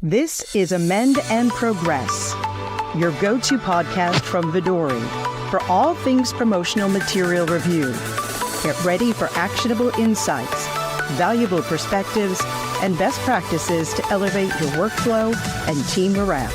This is Amend and Progress, your go-to podcast from Vodori for all things promotional material review. Get ready for actionable insights, valuable perspectives, and best practices to elevate your workflow and team morale.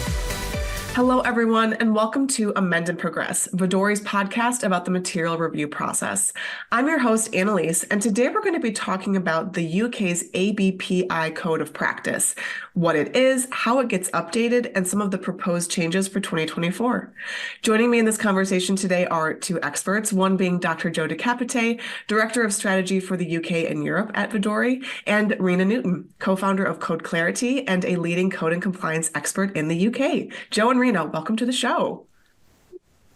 Hello, everyone, and welcome to Amend and Progress, Vodori's podcast about the material review process. I'm your host, Annalise, and today we're going to be talking about the UK's ABPI Code of Practice, what it is, how it gets updated, and some of the proposed changes for 2024. Joining me in this conversation today are two experts, one being Dr. Joe DiCapite, Director of Strategy for the UK and Europe at Vodori, and Rina Newton, co-founder of Code Clarity and a leading code and compliance expert in the UK. Joe and Rina, welcome to the show.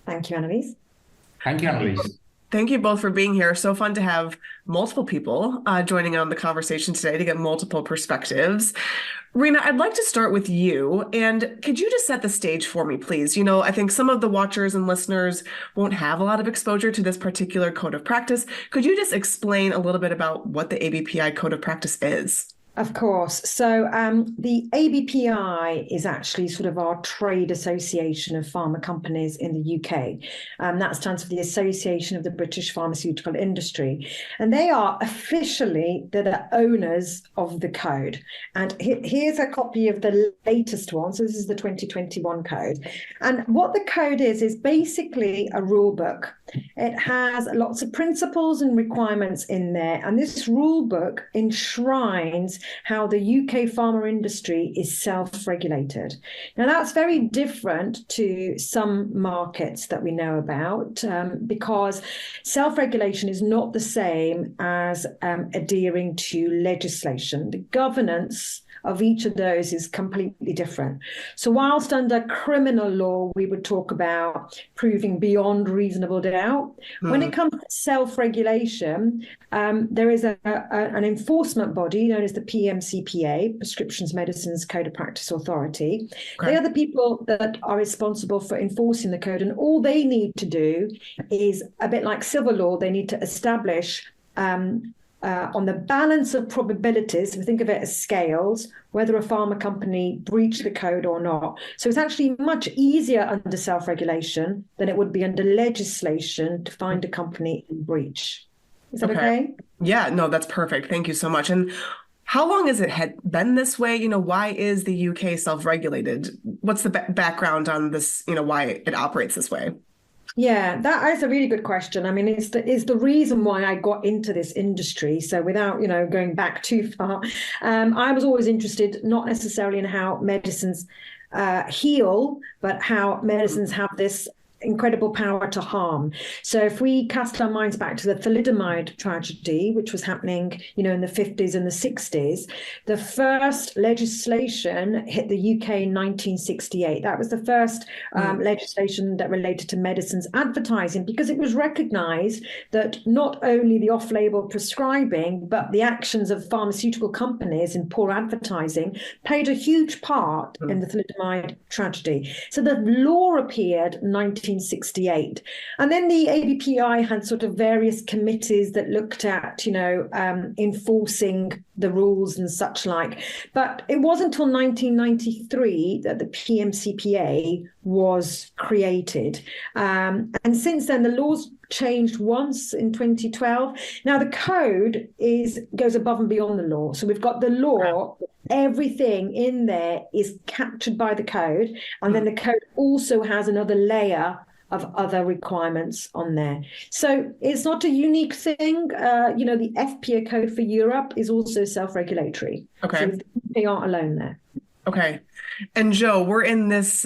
Thank you, Annalise. Thank you, Annalise. Thank you both for being here. So fun to have multiple people joining on the conversation today to get multiple perspectives. Rina, I'd like to start with you. And could you just set the stage for me, please? You know, I think some of the watchers and listeners won't have a lot of exposure to this particular code of practice. Could you just explain a little bit about what the ABPI Code of Practice is? Of course. So the ABPI is actually sort of our trade association of pharma companies in the UK. That stands for the Association of the British Pharmaceutical Industry. And they are officially the owners of the code. And here's a copy of the latest one. So this is the 2021 code. And what the code is basically a rule book. It has lots of principles and requirements in there. And this rule book enshrines how the UK pharma industry is self-regulated. Now, that's very different to some markets that we know about because self-regulation is not the same as adhering to legislation. The governance of each of those is completely different. So whilst under criminal law, we would talk about proving beyond reasonable doubt, when it comes to self-regulation, there is an enforcement body known as the PMCPA, Prescriptions Medicines Code of Practice Authority. Okay. They are the people that are responsible for enforcing the code, and all they need to do is, a bit like civil law, they need to establish on the balance of probabilities, we think of it as scales, whether a pharma company breached the code or not. So it's actually much easier under self-regulation than it would be under legislation to find a company in breach. Is that okay? Yeah, no, that's perfect. Thank you so much. And how long has it been this way? You know, why is the UK self-regulated? What's the background on this, you know, why it operates this way? Yeah, that is a really good question. I mean, it's the reason why I got into this industry. So without, going back too far, I was always interested, not necessarily in how medicines heal, but how medicines have this incredible power to harm. So if we cast our minds back to the thalidomide tragedy, which was happening, in the 50s and the 60s, the first legislation hit the UK in 1968. That was the first legislation that related to medicines advertising, because it was recognized that not only the off-label prescribing, but the actions of pharmaceutical companies in poor advertising played a huge part in the thalidomide tragedy. So the law appeared 1968. And then the ABPI had sort of various committees that looked at, enforcing the rules and such like. But it wasn't until 1993 that the PMCPA was created. And since then, the laws changed once in 2012. Now, the code goes above and beyond the law. So we've got the law. Everything in there is captured by the code. And then the code also has another layer of other requirements on there. So it's not a unique thing. The FPA code for Europe is also self-regulatory. Okay. So they aren't alone there. Okay. And Joe, we're in this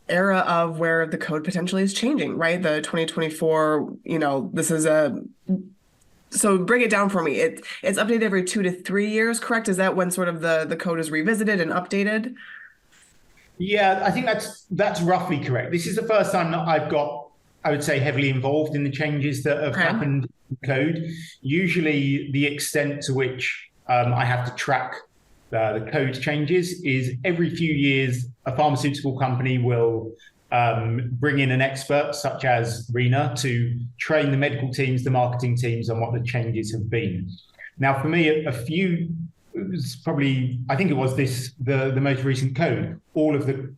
era of where the code potentially is changing, right? The 2024, this is so break it down for me. It's updated every 2 to 3 years, correct? Is that when sort of the code is revisited and updated? Yeah, I think that's roughly correct. This is the first time that I've got, I would say, heavily involved in the changes that have happened in the code. Usually the extent to which I have to track the code changes is every few years, a pharmaceutical company will bring in an expert such as Rina to train the medical teams, the marketing teams on what the changes have been. Now, for me, a few was probably, I think it was the most recent code, all of the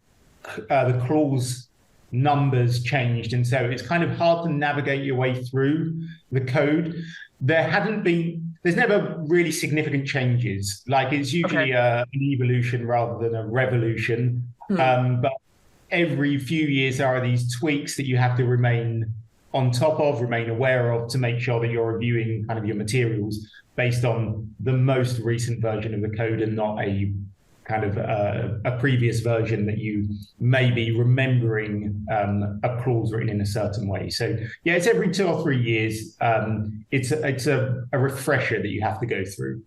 clause numbers changed. And so it's kind of hard to navigate your way through the code. There's never really significant changes. Like it's usually an evolution rather than a revolution. But every few years there are these tweaks that you have to remain on top of, remain aware of, to make sure that you're reviewing kind of your materials based on the most recent version of the code and not a kind of a previous version that you may be remembering a clause written in a certain way. So yeah, it's every 2 or 3 years. It's a refresher that you have to go through.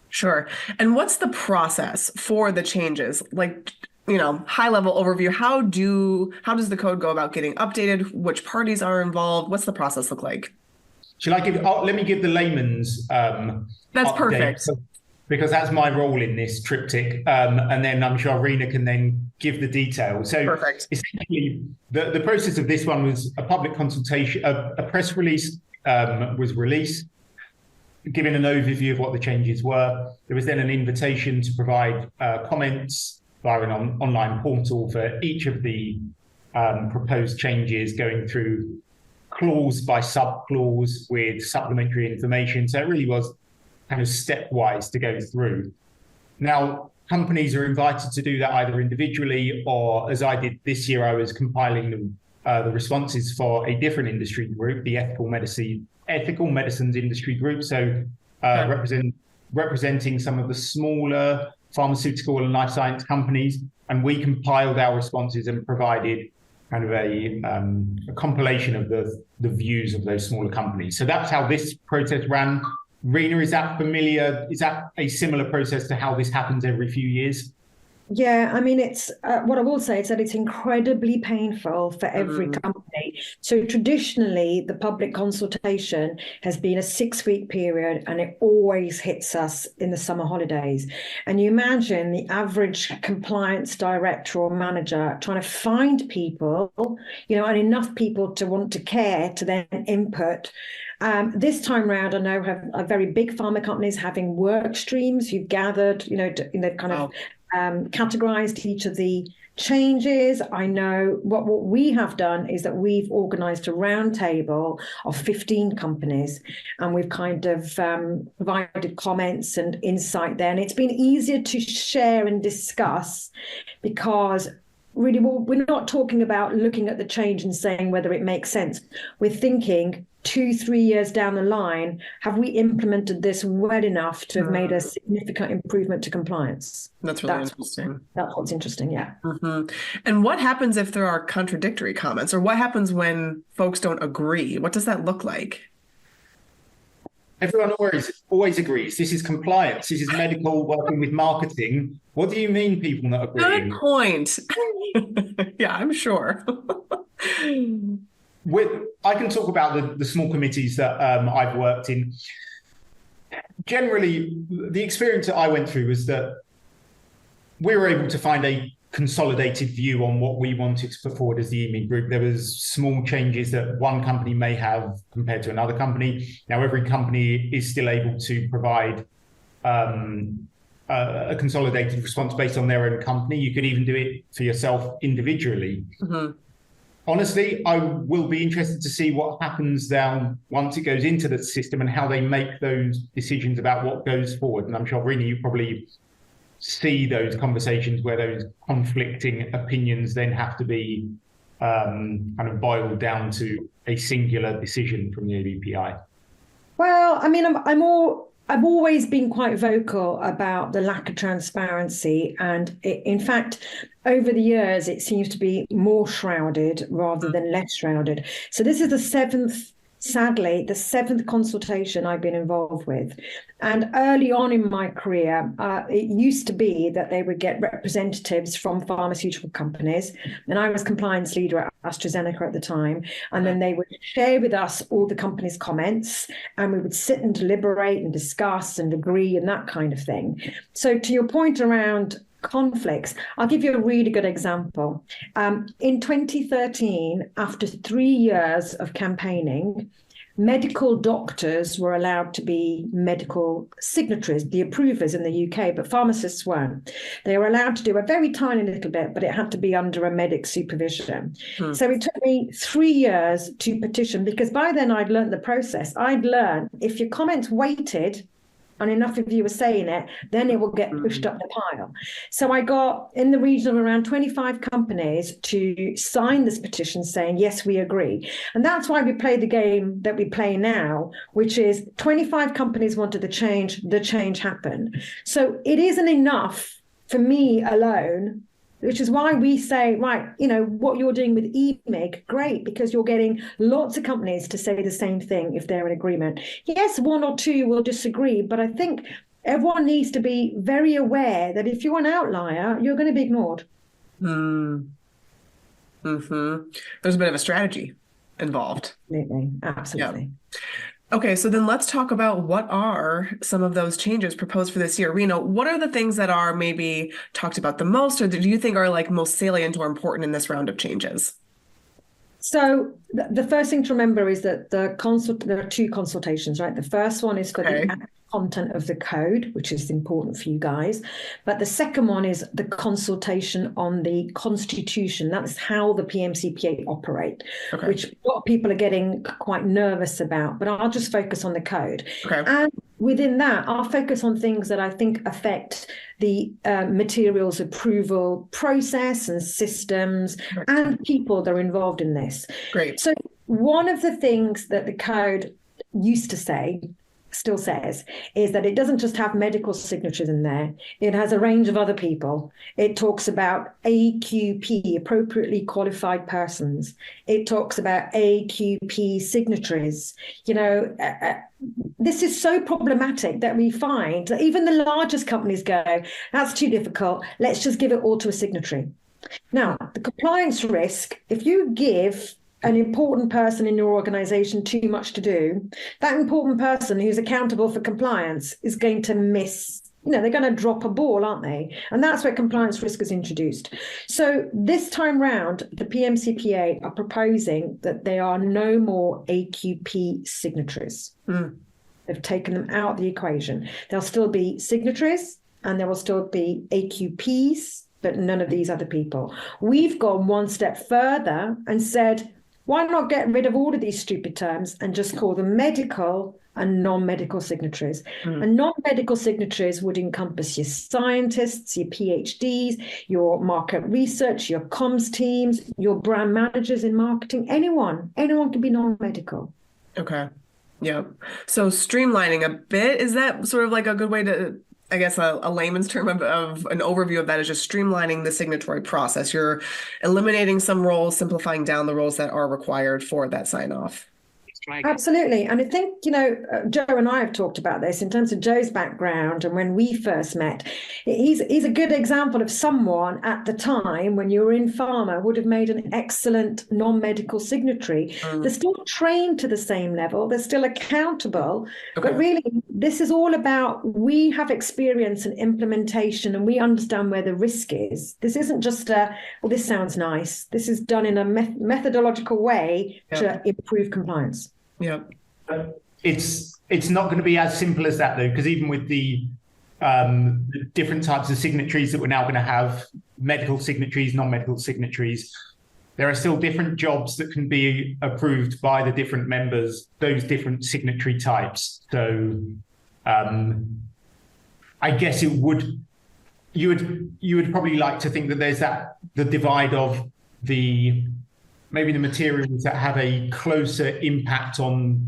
Sure. And what's the process for the changes? Like, high level overview. How does the code go about getting updated? Which parties are involved? What's the process look like? Let me give the layman's That's update, perfect. because that's my role in this triptych. And then I'm sure Rina can then give the detail. So perfect. Essentially, the process of this one was a public consultation, a press release was released, giving an overview of what the changes were. There was then an invitation to provide comments via an online portal for each of the proposed changes, going through clause by sub-clause with supplementary information. So it really was kind of stepwise to go through. Now, companies are invited to do that either individually or, as I did this year, I was compiling the responses for a different industry group, the Ethical Medicines Industry Group. So representing some of the smaller pharmaceutical and life science companies. And we compiled our responses and provided kind of a compilation of the views of those smaller companies. So that's how this process ran. Rina, is that familiar? Is that a similar process to how this happens every few years? Yeah, I mean, it's what I will say is that it's incredibly painful for every company. So traditionally, the public consultation has been a 6-week period, and it always hits us in the summer holidays. And you imagine the average compliance director or manager trying to find people, and enough people to want to care to then input. This time round, I know have very big pharma companies having work streams who've gathered, they've kind of categorized each of the changes. I know what we have done is that we've organized a roundtable of 15 companies, and we've kind of provided comments and insight there. And it's been easier to share and discuss because really we're not talking about looking at the change and saying whether it makes sense. We're thinking 2-3 years down the line, have we implemented this well enough to have made a significant improvement to compliance? That's really interesting. That's what's interesting, yeah. And what happens if there are contradictory comments, or what happens when folks don't agree? What does that look like? Everyone always agrees. This is compliance. This is medical working with marketing. What do you mean people not agreeing? Good point. Yeah, I'm sure. I can talk about the small committees that I've worked in. Generally, the experience that I went through was that we were able to find a consolidated view on what we wanted to put forward as the EME group. There was small changes that one company may have compared to another company. Now, every company is still able to provide a consolidated response based on their own company. You could even do it for yourself individually. Honestly, I will be interested to see what happens down once it goes into the system and how they make those decisions about what goes forward. And I'm sure, Rina, you probably see those conversations where those conflicting opinions then have to be kind of boiled down to a singular decision from the ABPI. Well, I mean, I've always been quite vocal about the lack of transparency. And in fact, over the years, it seems to be more shrouded rather than less shrouded. So this is the seventh consultation I've been involved with. And early on in my career, it used to be that they would get representatives from pharmaceutical companies. And I was compliance leader at AstraZeneca at the time. And then they would share with us all the company's comments, and we would sit and deliberate and discuss and agree and that kind of thing. So to your point around conflicts, I'll give you a really good example. In 2013, after 3 years of campaigning, medical doctors were allowed to be medical signatories, the approvers in the UK, but pharmacists weren't. They were allowed to do a very tiny little bit, but it had to be under a medic supervision. So it took me 3 years to petition, because by then I'd learned the process. I'd learned if your comments weighted and enough of you were saying it, then it will get pushed up the pile. So I got in the region of around 25 companies to sign this petition saying, yes, we agree. And that's why we play the game that we play now, which is 25 companies wanted the change happened. So it isn't enough for me alone, which is why we say, right, what you're doing with EMIG, great, because you're getting lots of companies to say the same thing if they're in agreement. Yes, one or two will disagree, but I think everyone needs to be very aware that if you're an outlier, you're going to be ignored. There's a bit of a strategy involved. Absolutely. Yeah. Okay, so then let's talk about what are some of those changes proposed for this year. Rina, what are the things that are maybe talked about the most, or do you think are like most salient or important in this round of changes? So the first thing to remember is that there are two consultations, right? The first one is for the content of the code, which is important for you guys. But the second one is the consultation on the constitution. That's how the PMCPA operate, which a lot of people are getting quite nervous about. But I'll just focus on the code. And within that, I'll focus on things that I think affect the materials approval process and systems and people that are involved in this. Great. So one of the things that the code used to say, still says, is that it doesn't just have medical signatures in there. It has a range of other people. It talks about AQP, appropriately qualified persons. It talks about AQP signatories. This is so problematic that we find that even the largest companies go, that's too difficult. Let's just give it all to a signatory. Now, the compliance risk, if you give an important person in your organization too much to do, that important person who's accountable for compliance is going to miss, they're going to drop a ball, aren't they? And that's where compliance risk is introduced. So this time round, the PMCPA are proposing that there are no more AQP signatories. They've taken them out of the equation. There'll still be signatories and there will still be AQPs, but none of these other people. We've gone one step further and said, why not get rid of all of these stupid terms and just call them medical and non-medical signatories? And non-medical signatories would encompass your scientists, your PhDs, your market research, your comms teams, your brand managers in marketing, anyone can be non-medical. Okay. Yeah. So streamlining a bit, is that sort of like a good way to, I guess a layman's term of an overview of that is just streamlining the signatory process. You're eliminating some roles, simplifying down the roles that are required for that sign off. Absolutely. And I think, Joe and I have talked about this in terms of Joe's background. And when we first met, he's a good example of someone at the time when you were in pharma would have made an excellent non-medical signatory. They're still trained to the same level. They're still accountable. But really, this is all about, we have experience and implementation and we understand where the risk is. This isn't just this sounds nice. This is done in a methodological way to improve compliance. Yeah, it's not going to be as simple as that though, because even with the different types of signatories that we're now going to have, medical signatories, non-medical signatories, there are still different jobs that can be approved by the different members, those different signatory types. So I guess you would probably like to think that there's the divide of maybe the materials that have a closer impact on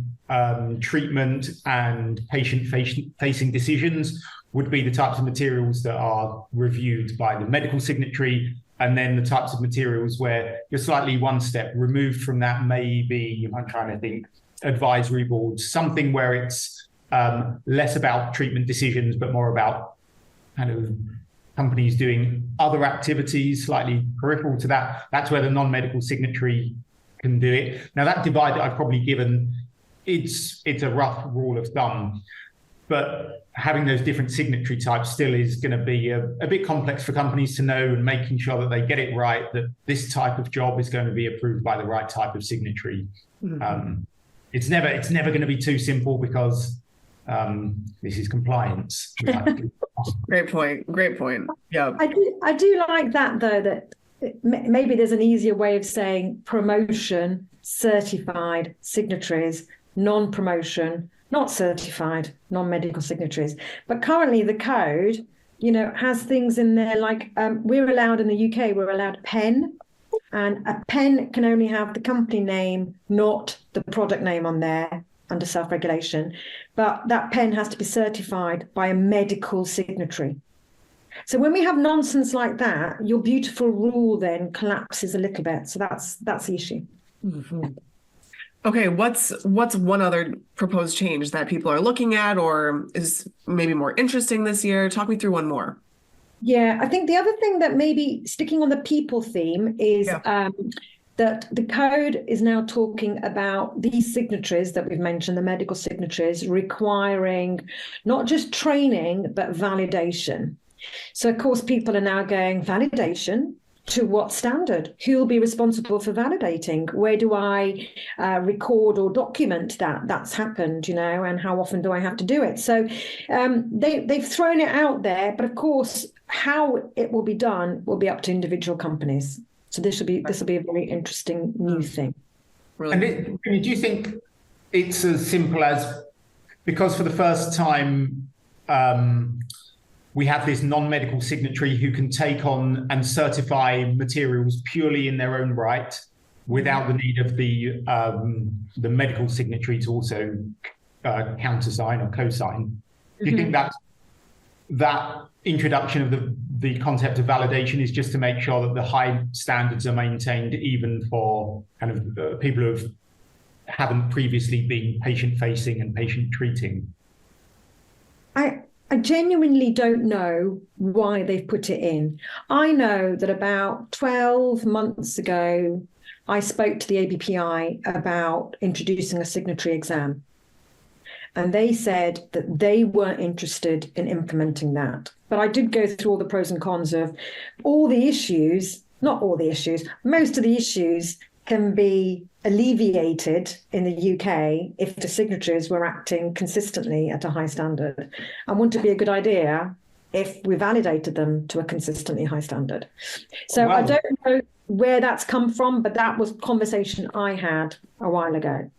treatment and patient-facing decisions would be the types of materials that are reviewed by the medical signatory, and then the types of materials where you're slightly one step removed from that, maybe, I'm trying to think, advisory boards, something where it's less about treatment decisions, but more about kind of companies doing other activities slightly peripheral to that. That's where the non-medical signatory can do it. Now, that divide that I've probably given, it's a rough rule of thumb, but having those different signatory types still is going to be a bit complex for companies to know, and making sure that they get it right, that this type of job is going to be approved by the right type of signatory. It's never going to be too simple because this is compliance. Great point. Yeah. I do like that, though, that maybe there's an easier way of saying promotion, certified signatories, non-promotion, not certified, non-medical signatories. But currently the code, has things in there like we're allowed in the UK, we're allowed a pen. And a pen can only have the company name, not the product name on there under self-regulation. But that pen has to be certified by a medical signatory. So when we have nonsense like that, your beautiful rule then collapses a little bit. So that's the issue. Mm-hmm. Okay, what's one other proposed change that people are looking at or is maybe more interesting this year? Talk me through one more. Yeah, I think the other thing that maybe sticking on the people theme is that the code is now talking about these signatories that we've mentioned, the medical signatories, requiring not just training, but validation. So, of course, people are now going, validation? To what standard? Who will be responsible for validating? Where do I record or document that that's happened, and how often do I have to do it? So they've thrown it out there, but of course, how it will be done will be up to individual companies. So this will be a very interesting new thing. And do you think it's as simple as, because for the first time, we have this non-medical signatory who can take on and certify materials purely in their own right, without the need of the medical signatory to also countersign or co-sign. Do you think that introduction of the concept of validation is just to make sure that the high standards are maintained, even for kind of people who haven't previously been patient-facing and patient-treating? I genuinely don't know why they've put it in. I know that about 12 months ago, I spoke to the ABPI about introducing a signatory exam. And they said that they weren't interested in implementing that. But I did go through all the pros and cons of all the issues, not all the issues, most of the issues can be alleviated in the UK if the signatories were acting consistently at a high standard. And wouldn't it be a good idea if we validated them to a consistently high standard? So I don't know where that's come from, but that was a conversation I had a while ago.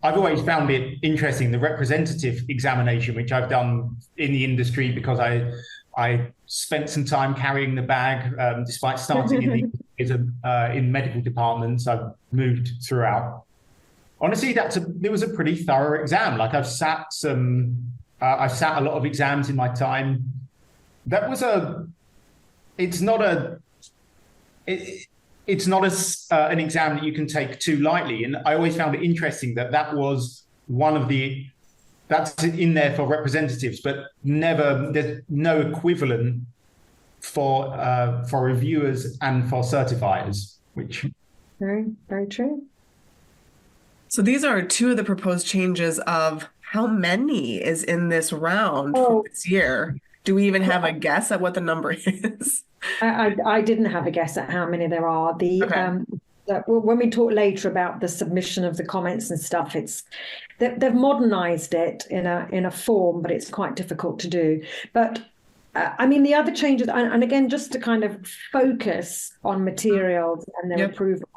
I've always found it interesting, the representative examination, which I've done in the industry because I spent some time carrying the bag, despite starting in medical departments. I've moved throughout. Honestly, it was a pretty thorough exam. Like I've sat a lot of exams in my time. It's not an exam that you can take too lightly. And I always found it interesting that was one of that's in there for representatives, but there's no equivalent for reviewers and for certifiers, which. Very, very true. So these are two of the proposed changes of how many is in this round for this year. Do we even have a guess at what the number is? I didn't have a guess at how many there are. When we talk later about the submission of the comments and stuff, they've modernized it in a form, but it's quite difficult to do. But the other changes, and again, just to kind of focus on materials and their approval,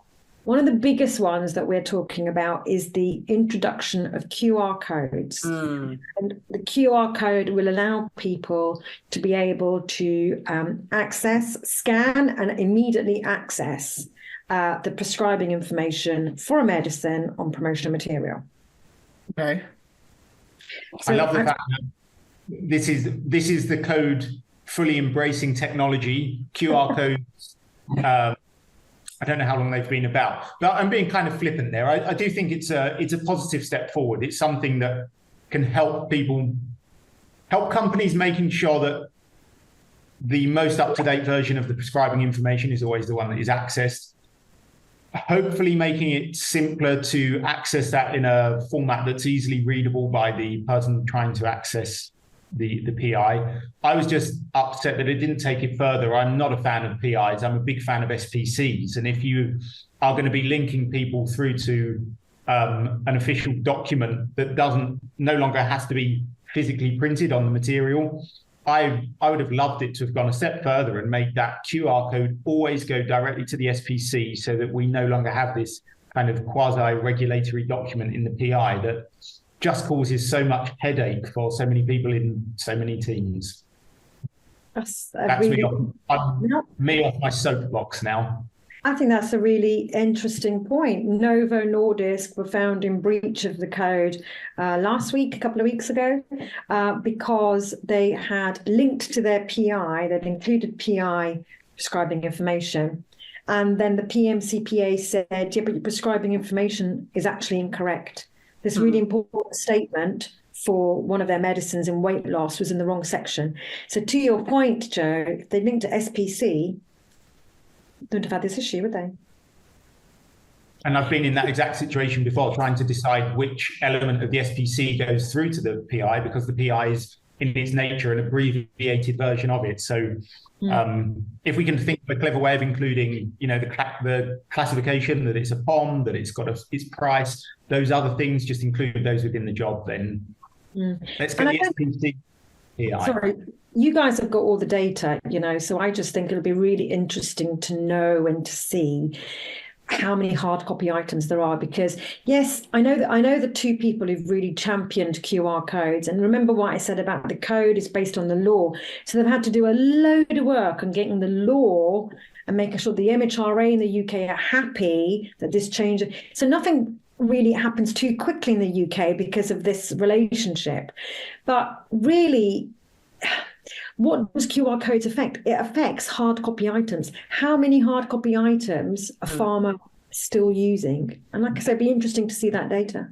one of the biggest ones that we're talking about is the introduction of QR codes. And the QR code will allow people to be able to scan and immediately access the prescribing information for a medicine on promotional material. Okay. So I love the fact that this is the code fully embracing technology. QR codes. I don't know how long they've been about, but I'm being kind of flippant there. I do think it's a positive step forward. It's something that can help companies making sure that the most up-to-date version of the prescribing information is always the one that is accessed. Hopefully making it simpler to access that in a format that's easily readable by the person trying to access the PI. I was just upset that it didn't take it further. I'm not a fan of PIs. I'm a big fan of SPCs. And if you are going to be linking people through to an official document that no longer has to be physically printed on the material. I would have loved it to have gone a step further and made that QR code always go directly to the SPC, so that we no longer have this kind of quasi-regulatory document in the PI that just causes so much headache for so many people in so many teams. That's me off my soapbox now. I think that's a really interesting point. Novo Nordisk were found in breach of the code last week, a couple of weeks ago, because they had linked to their PI, they'd included PI prescribing information. And then the PMCPA said, yeah, but your prescribing information is actually incorrect. This really important statement for one of their medicines in weight loss was in the wrong section. So to your point, Joe, if they linked to SPC, they wouldn't have had this issue, would they? And I've been in that exact situation before, trying to decide which element of the SPC goes through to the PI, because the PI is in its nature an abbreviated version of it. So if we can think of a clever way of including, the classification, that it's a POM, that it's got its price, those other things, just include those within the job, then let's get the SPC PI. Sorry, you guys have got all the data, so I just think it'll be really interesting to know and to see how many hard copy items there are, because yes, I know the two people who've really championed QR codes. And remember what I said about the code is based on the law. So they've had to do a load of work on getting the law and making sure the MHRA in the UK are happy that this change. So nothing really happens too quickly in the UK because of this relationship. But really, what does QR codes affect? It affects hard copy items. How many hard copy items a farmer still using? And like I said, it'd be interesting to see that data.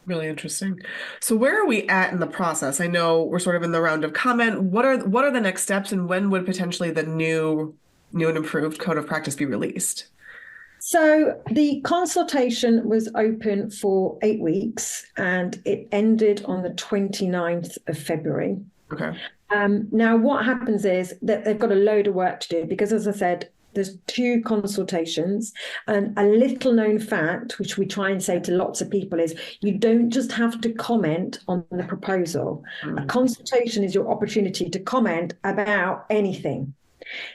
Really interesting. So where are we at in the process? I know we're sort of in the round of comment. What are the next steps, and when would potentially the new and improved Code of Practice be released? So the consultation was open for 8 weeks and it ended on the 29th of February. Okay. Now, what happens is that they've got a load of work to do because, as I said, there's 2 consultations, and a little known fact, which we try and say to lots of people, is you don't just have to comment on the proposal. A consultation is your opportunity to comment about anything.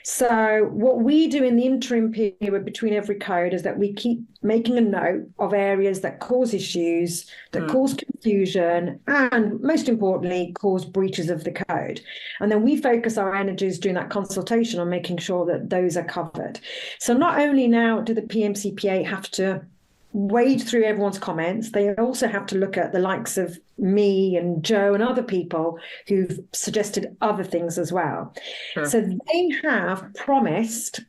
So what we do in the interim period between every code is that we keep making a note of areas that cause issues, that cause confusion, and most importantly, cause breaches of the code. And then we focus our energies during that consultation on making sure that those are covered. So not only now do the PMCPA have to wade through everyone's comments, they also have to look at the likes of me and Joe and other people who've suggested other things as well. Sure. So they have promised,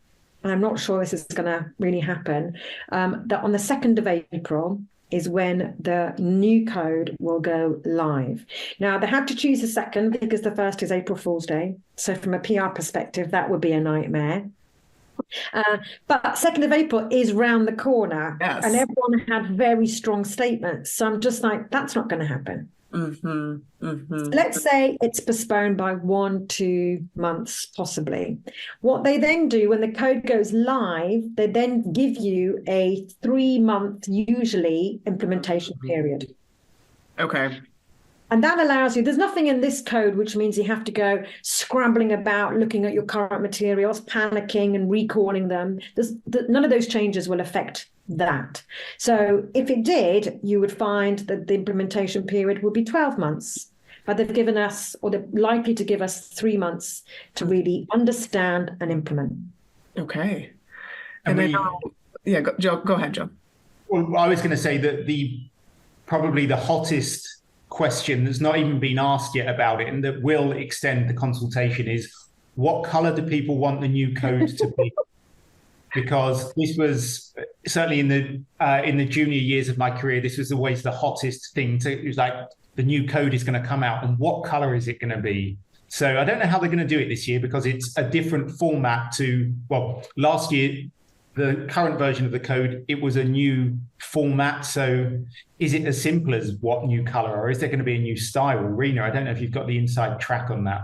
and I'm not sure this is going to really happen, that on the 2nd of April is when the new code will go live. Now, they had to choose the 2nd because the 1st is April Fool's Day. So from a PR perspective, that would be a nightmare. But 2nd of April is round the corner, yes. And everyone had very strong statements. So I'm just like, that's not going to happen. So let's say it's postponed by 1-2 months, possibly. What they then do when the code goes live, they then give you a 3-month, usually, implementation period. Okay. And that allows you, there's nothing in this code which means you have to go scrambling about, looking at your current materials, panicking and recalling them. None of those changes will affect that. So if it did, you would find that the implementation period would be 12 months. But they've given us, or they're likely to give us 3 months to really understand and implement. Okay. And go ahead, Joe. Well, I was going to say that probably the hottest question that's not even been asked yet about it, and that will extend the consultation, is what color do people want the new code to be? Because this was certainly in the junior years of my career, this was always the hottest thing. It was like, the new code is going to come out, and what color is it going to be? So I don't know how they're going to do it this year, because it's a different format to, well, last year, the current version of the code, it was a new format. So is it as simple as what new color, or is there going to be a new style? Rina, I don't know if you've got the inside track on that.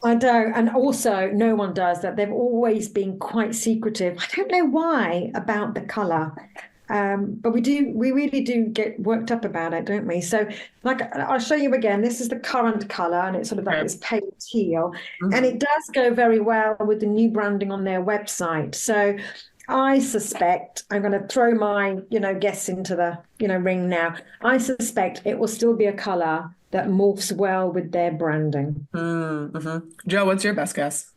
I don't. And also, no one does that. They've always been quite secretive. I don't know why about the color. But we really do get worked up about it, don't we? So, like, I'll show you again. This is the current color, and it's sort of like this pale teal, and it does go very well with the new branding on their website. So, I suspect I'm going to throw my, guess into the, ring now. I suspect it will still be a color that morphs well with their branding. Joe, what's your best guess?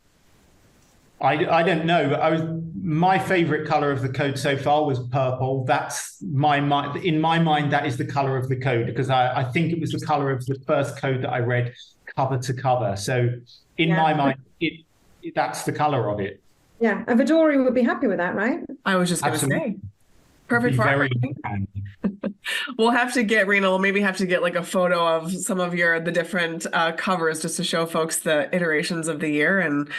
I don't know. My favorite color of the code so far was purple. That's in my mind, that is the color of the code, because I think it was the color of the first code that I read cover to cover. So in my mind, that's the color of it. Yeah, and Vodori would be happy with that, right? I was just going to say. Perfect for everything. We'll have to get, Rina, we'll maybe have to get like a photo of some of the different covers just to show folks the iterations of the year and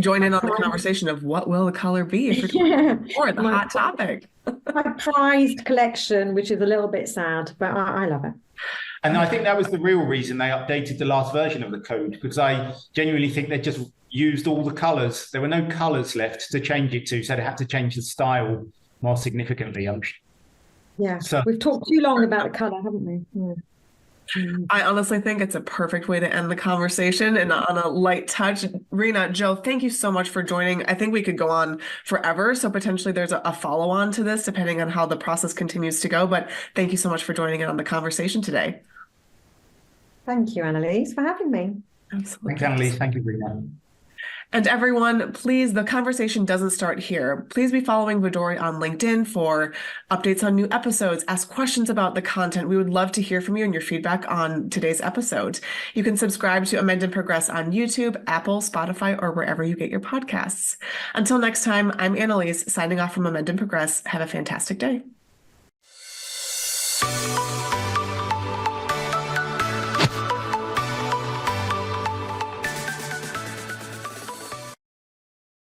join in on the conversation of what will the color be for the hot topic. My prized collection, which is a little bit sad, but I love it. And I think that was the real reason they updated the last version of the code, because I genuinely think they just used all the colors. There were no colors left to change it to, so they had to change the style more significantly. So we've talked too long about the color, haven't we? Yeah. I honestly think it's a perfect way to end the conversation, and on a light touch. Rina, Joe, thank you so much for joining. I think we could go on forever, so potentially there's a follow-on to this depending on how the process continues to go, but thank you so much for joining in on the conversation today. Thank you, Annalise, for having me. Absolutely. Thanks, Annalise. Thank you, Rina. And everyone, please, the conversation doesn't start here. Please be following Vodori on LinkedIn for updates on new episodes. Ask questions about the content. We would love to hear from you and your feedback on today's episode. You can subscribe to Amend and Progress on YouTube, Apple, Spotify, or wherever you get your podcasts. Until next time, I'm Annalise, signing off from Amend and Progress. Have a fantastic day.